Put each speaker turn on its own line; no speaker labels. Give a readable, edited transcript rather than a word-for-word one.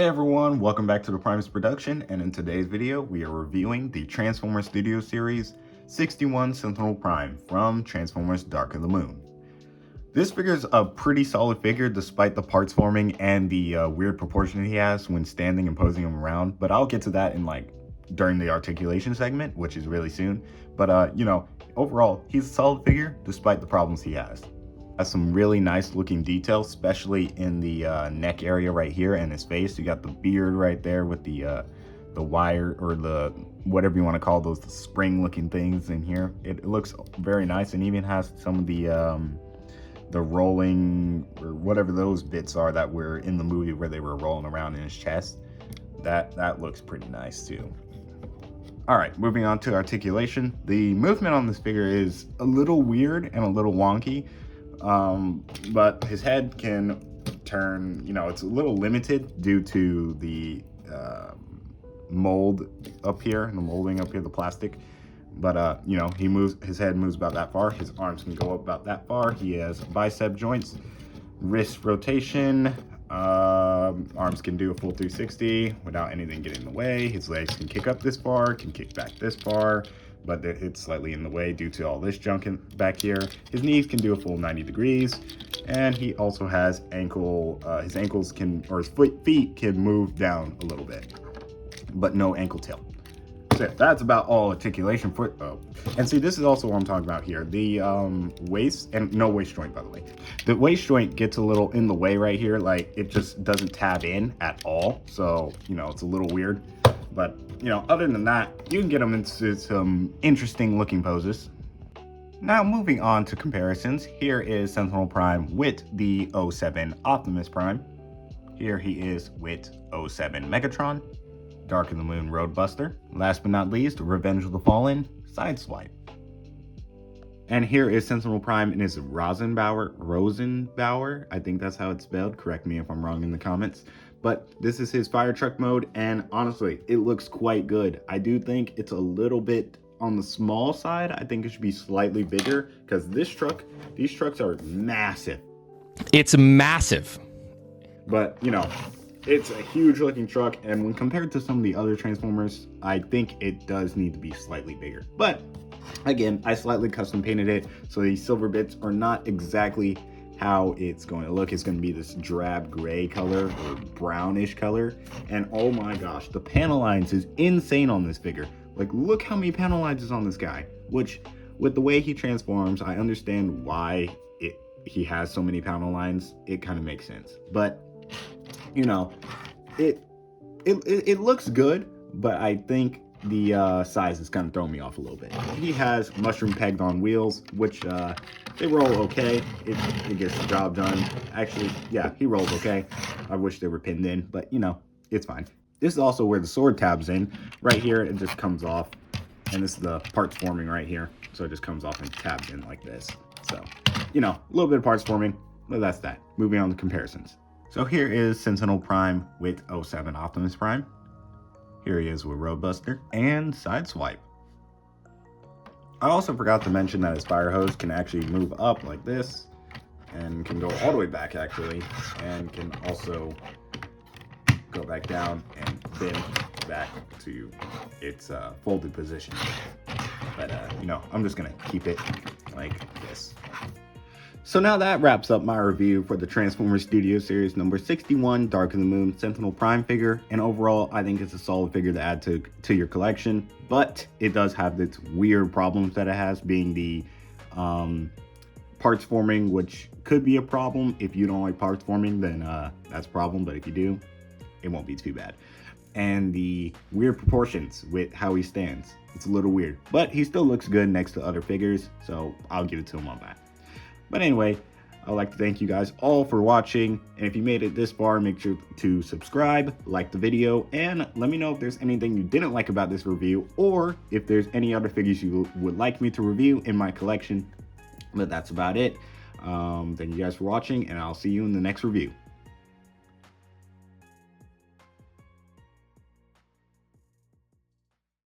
Hey everyone, welcome back to the Primus production, and in today's video we are reviewing the Transformers Studio Series 61 Sentinel Prime from Transformers Dark of the Moon. This figure is a pretty solid figure despite the parts forming and the weird proportion he has when standing and posing him around, but I'll get to that in during the articulation segment, which is really soon. But overall he's a solid figure despite the problems he has. Some really nice looking details, especially in the neck area right here and his face. You got the beard right there with the wire, or the whatever you want to call those, the spring looking things in here. It looks very nice, and even has some of the rolling, or whatever those bits are that were in the movie where they were rolling around in his chest. That looks pretty nice too. All right, moving on to articulation. The movement on this figure is a little weird and a little wonky. But his head can turn, it's a little limited due to the mold up here, the molding up here, the plastic. But his head moves about that far. His arms can go up about that far. He has bicep joints, wrist rotation. Arms can do a full 360 without anything getting in the way. His legs can kick up this far, can kick back this far, but it's slightly in the way due to all this junk back here. His knees can do a full 90 degrees, and he also has his ankles can, or his feet can move down a little bit, but no ankle tilt. So that's about all articulation for, and see, this is also what I'm talking about here. The waist, and no waist joint, by the way. The waist joint gets a little in the way right here, like it just doesn't tab in at all. So, it's a little weird. But, other than that, you can get them into some interesting looking poses. Now, moving on to comparisons, here is Sentinel Prime with the 07 Optimus Prime. Here he is with 07 Megatron, Dark of the Moon Roadbuster, last but not least, Revenge of the Fallen Sideswipe. And here is Sentinel Prime in his Rosenbauer, I think that's how it's spelled, correct me if I'm wrong in the comments. But this is his fire truck mode, and honestly, it looks quite good. I do think it's a little bit on the small side. I think it should be slightly bigger, because these trucks are massive.
It's massive.
But, it's a huge looking truck, and when compared to some of the other Transformers, I think it does need to be slightly bigger. But, again, I slightly custom painted it, so these silver bits are not exactly how it's going to look. It's going to be this drab gray color or brownish color, and oh my gosh, the panel lines is insane on this figure. Like, look how many panel lines is on this guy, which with the way he transforms, I understand why he has so many panel lines. It kind of makes sense, but it looks good, but I think the size is kind of throwing me off a little bit. He has mushroom pegged on wheels, which they roll okay. It gets the job done. Actually, yeah, he rolls okay. I wish they were pinned in, but it's fine. This is also where the sword tabs in. Right here, it just comes off, and this is the parts forming right here. So it just comes off and tabs in like this. So, a little bit of parts forming, but that's that. Moving on to comparisons. So here is Sentinel Prime with 07 Optimus Prime. Here he is with Roadbuster and Sideswipe. I also forgot to mention that his fire hose can actually move up like this, and can go all the way back actually, and can also go back down and then back to its folded position. But I'm just gonna keep it like this. So now that wraps up my review for the Transformers Studio Series number 61 Dark of the Moon Sentinel Prime figure, and overall I think it's a solid figure to add to your collection, but it does have its weird problems that it has, being the parts forming, which could be a problem. If you don't like parts forming, then that's a problem, but if you do, it won't be too bad. And the weird proportions with how he stands, it's a little weird, but he still looks good next to other figures, so I'll give it to him on that. But anyway, I'd like to thank you guys all for watching, and if you made it this far, make sure to subscribe, like the video, and let me know if there's anything you didn't like about this review, or if there's any other figures you would like me to review in my collection. But that's about it. Thank you guys for watching, and I'll see you in the next review.